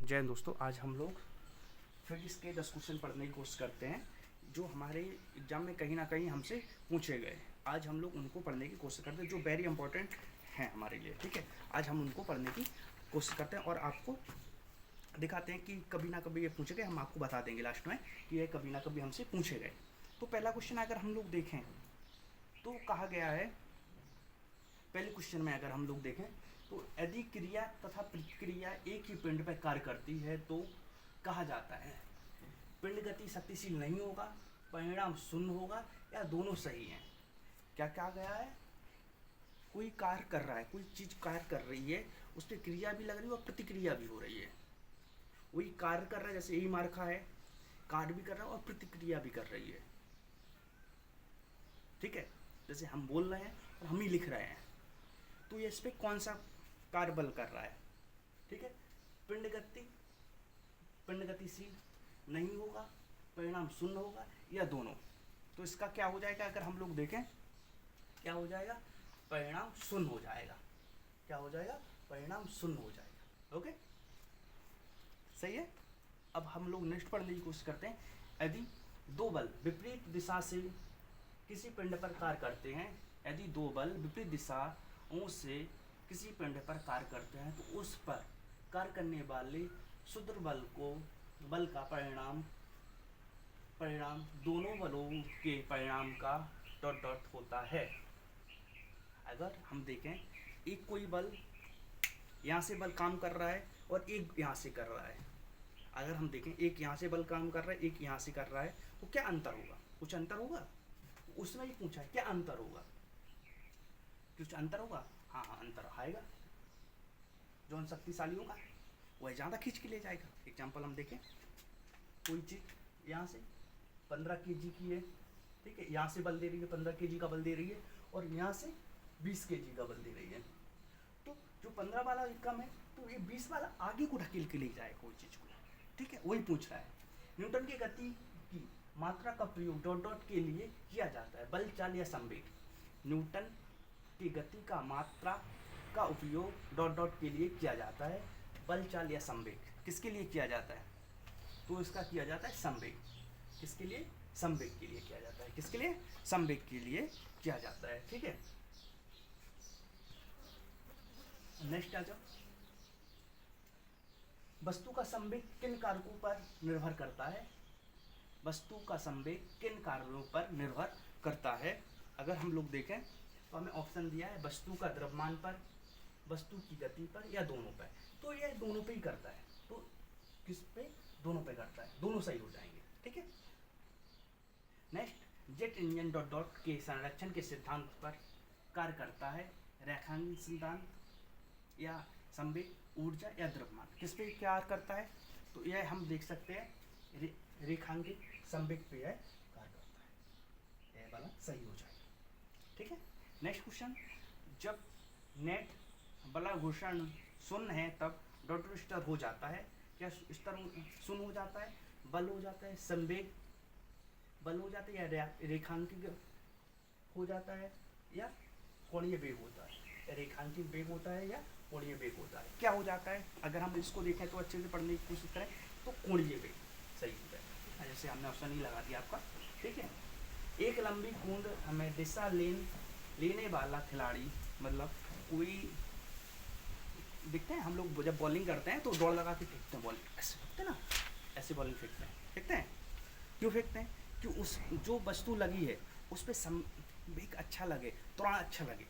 जय हिंद दोस्तों। आज हम लोग फिजिक्स के 10 क्वेश्चन पढ़ने की कोशिश करते हैं जो हमारे एग्जाम में कहीं ना कहीं हमसे पूछे गए। आज हम लोग उनको पढ़ने की कोशिश करते हैं जो वेरी इंपॉर्टेंट हैं हमारे लिए। ठीक है, आज हम उनको पढ़ने की कोशिश करते हैं और आपको दिखाते हैं कि कभी ना कभी ये पूछे गए। हम आपको बता देंगे लास्ट में कि ये कभी ना कभी हमसे पूछे गए। तो पहला क्वेश्चन अगर हम लोग देखें तो कहा गया है, पहले क्वेश्चन में अगर हम लोग देखें तो यदि क्रिया तथा प्रतिक्रिया एक ही पिंड पर कार्य करती है तो कहा जाता है पिंड गति शक्तिशील नहीं होगा, परिणाम शून्य होगा या दोनों सही हैं। क्या कहा गया है? कोई कार्य कर रहा है, कोई चीज़ कार्य कर रही है, उस पर क्रिया भी लग रही है और प्रतिक्रिया भी हो रही है। वही कार्य कर रहा है, जैसे यही मार्का है, कार्य भी कर रहा है और प्रतिक्रिया भी कर रही है। ठीक है, जैसे हम बोल रहे हैं और हम ही लिख रहे हैं, तो ये इस पर कौन सा कार्य बल कर रहा है? ठीक है, पिंड गतिशील नहीं होगा, परिणाम शून्य होगा या दोनों। तो इसका क्या हो जाएगा? अगर हम लोग देखें क्या हो जाएगा? परिणाम शून्य हो जाएगा। क्या हो जाएगा? परिणाम शून्य हो जाएगा। ओके, सही है। अब हम लोग नेक्स्ट पढ़ने की कोशिश करते हैं। यदि दो बल विपरीत दिशा से किसी पिंड पर कार्य करते हैं, यदि दो बल विपरीत दिशाओं से किसी पिंड पर कार्य करते हैं तो उस पर कार्य करने वाले शुद्ध बल का परिणाम दोनों बलों के परिणाम का डॉट डॉट होता है। अगर हम देखें एक कोई बल यहाँ से बल काम कर रहा है और एक यहाँ से कर रहा है, अगर हम देखें एक यहाँ से बल काम कर रहा है, एक यहाँ से कर रहा है, तो क्या अंतर होगा? कुछ अंतर होगा? उसने ही पूछा है क्या अंतर होगा, कुछ अंतर होगा? हाँ हाँ, अंतर आएगा। जो शक्तिशाली होगा वह ज़्यादा खींच के ले जाएगा। एग्जाम्पल हम देखें, कोई चीज़ यहाँ से 15 kg की है, ठीक है, यहाँ से बल दे रही है, 15 kg का बल दे रही है और यहाँ से 20 kg का बल दे रही है। तो जो 15 वाला कम है तो ये 20 वाला आगे को ढकेल के ले जाएगा कोई चीज़ को। ठीक है, वही पूछ रहा है। न्यूटन की गति की मात्रा का प्रयोग डॉट डॉट के लिए किया जाता है, बल, चाल या संवेग। न्यूटन की गति का मात्रा का उपयोग डॉट डॉट के लिए किया जाता है, बल, चाल या संवेग। किसके लिए किया जाता है? तो इसका किया जाता है संवेग। किसके लिए? संवेग के लिए किया जाता है। किसके लिए? संवेग के लिए किया जाता है। ठीक है, नेक्स्ट आ जाओ। वस्तु का संवेग किन कारकों पर निर्भर करता है? वस्तु का संवेग किन कारकों पर निर्भर करता है? अगर हम लोग देखें तो हमें ऑप्शन दिया है वस्तु का द्रव्यमान पर, वस्तु की गति पर या दोनों पर। तो ये दोनों पे ही करता है। तो किस पे? दोनों पे करता है। दोनों सही हो जाएंगे। ठीक है, next, jet engine dot dot के संरक्षण के सिद्धांत पर कार्य करता है, रेखांकन सिद्धांत या संवेग, ऊर्जा या द्रव्यमान। किस पे कार्य करता है? तो यह हम देख सकते हैं रेखांकित संवेग पे यह कार्य करता है। यह वाला सही हो जाएगा। ठीक है, नेक्स्ट क्वेश्चन, जब नेट बला घूर्षण शून्य है तब डॉट स्तर हो जाता है। क्या स्तर शून्य हो जाता है? बल हो जाता है, संवेग बल हो जाता है या रेखांकित हो जाता है या कोणीय वेग होता है? रेखांकित वेग होता है या कोणीय वेग होता है? क्या हो जाता है? अगर हम इसको देखें तो अच्छे से पढ़ने की कोशिश करें तो कोणीय वेग सही हो जाएगा। जैसे हमने ऑप्शन ही लगा दिया आपका। ठीक है, एक लंबी कूद हमें दिशा लेने वाला खिलाड़ी, मतलब कोई दिखते हैं हम लोग जब बॉलिंग करते हैं तो दौड़ लगा के फेंकते हैं, बॉल ऐसे फेंकते हैं ना, ऐसे बॉलिंग फेंकते हैं। क्यों फेंकते हैं? कि उस जो वस्तु लगी है उस पर संवेग अच्छा लगे, तुरंत अच्छा लगे।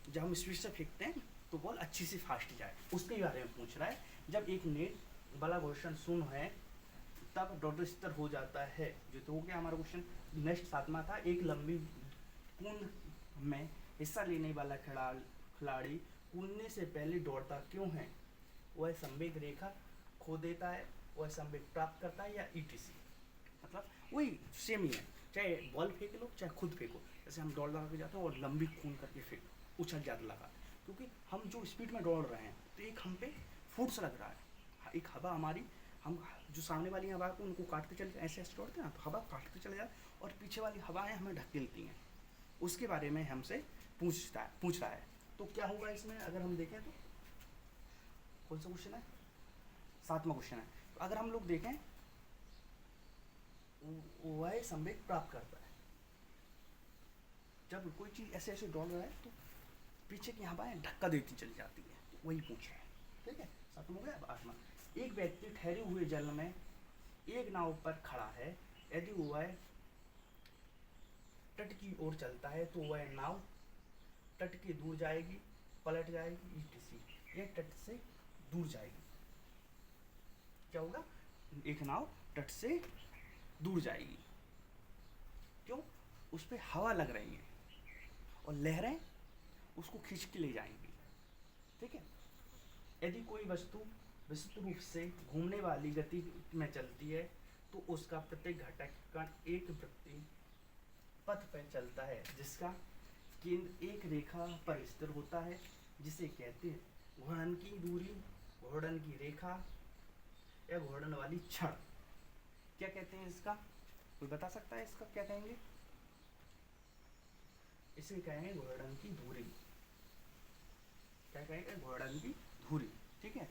जब हम स्पीड से फेंकते हैं तो बॉल अच्छी से फास्ट जाए, उसके बारे में पूछ रहा है। जब एक नेट बला घर्षण शून्य है तब डॉट स्तर हो जाता है। जो तो हो गया हमारा क्वेश्चन। नेक्स्ट 7वां था, एक लंबी कूद में हिस्सा लेने वाला खिलाड़ी कूदने से पहले दौड़ता क्यों है? वह संवेग रेखा खो देता है, वह संवेग प्राप्त करता है या ईटीसी। मतलब वही सेम ही है, चाहे बॉल फेंक लो चाहे खुद फेंको। जैसे हम दौड़ लगा के जाते हैं और लंबी कूद करके फेंक उछल ज़्यादा लगा, क्योंकि हम जो स्पीड में दौड़ रहे हैं तो एक हम पे फोर्स लग रहा है, एक हवा हमारी, हम जो सामने वाली हवा को उनको काटते चले ऐसे ऐसे दौड़ते हैं ना, तो हवा काटते चले जाए और पीछे वाली हवाएं हमें ढकेलती हैं। उसके बारे में हमसे पूछ रहा है। तो क्या होगा इसमें? अगर हम देखें तो कौन सा क्वेश्चन है? 7वां क्वेश्चन है। तो अगर हम लोग देखें, वह संवेग प्राप्त करता है। जब कोई चीज़ ऐसे ऐसे दौड़ रहा है तो पीछे की हवाएं धक्का देती चली जाती है, तो वही पूछा है। ठीक है, 7वां हो गया। अब 8वां, एक व्यक्ति ठहरे हुए जल में एक नाव पर खड़ा है, यदि वह तट की ओर चलता है तो वह नाव तट के दूर जाएगी, पलट जाएगी, etc। यह तट से दूर जाएगी। क्या होगा? एक नाव तट से दूर जाएगी। क्यों? उस पर हवा लग रही है और लहरें उसको खींच के ले जाएंगी। ठीक है, यदि कोई वस्तु विस्तृत रूप से घूमने वाली गति में चलती है तो उसका प्रत्येक घटक कण एक वृत्तीय पथ पर चलता है, जिसका केंद्र एक रेखा पर स्थिर होता है, जिसे कहते हैं घूर्णन की दूरी, घूर्णन की रेखा या घूर्णन वाली छड़। क्या कहते हैं इसका? कोई बता सकता है इसका क्या कहेंगे? इसे कहेंगे घूर्णन की धुरी। क्या कहेंगे? घूर्णन की धुरी। ठीक है,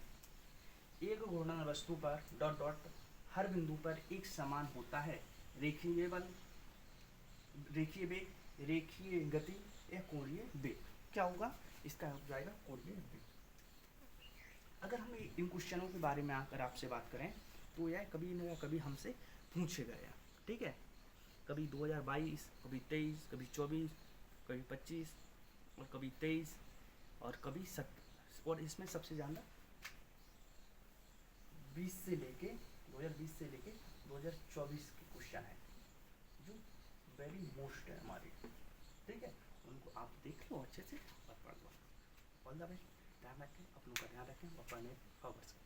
एक घूर्णन वस्तु पर डॉट डॉट हर बिंदु पर एक समान होता है। रेखीय बल, रेखीय वेग, रेखीय गति या कोणीय वेग। क्या होगा? इसका हो जाएगा कोणीय वेग। अगर हम इन क्वेश्चनों के बारे में अगर आपसे बात करें तो यह कभी न कभी हमसे पूछे गए। ठीक है, कभी 2022, कभी 23, कभी 24, कभी 25 और कभी 23 और कभी 7। और इसमें सबसे ज़्यादा 20 से लेके 2020 से लेके 2024 के क्वेश्चन है जो वेरी मोस्ट है हमारे। ठीक है, उनको आप देख लो अच्छे से और पढ़ लो। All the best. ध्यान रखें, अपनों का ध्यान रखें और पढ़ने फोकस करें।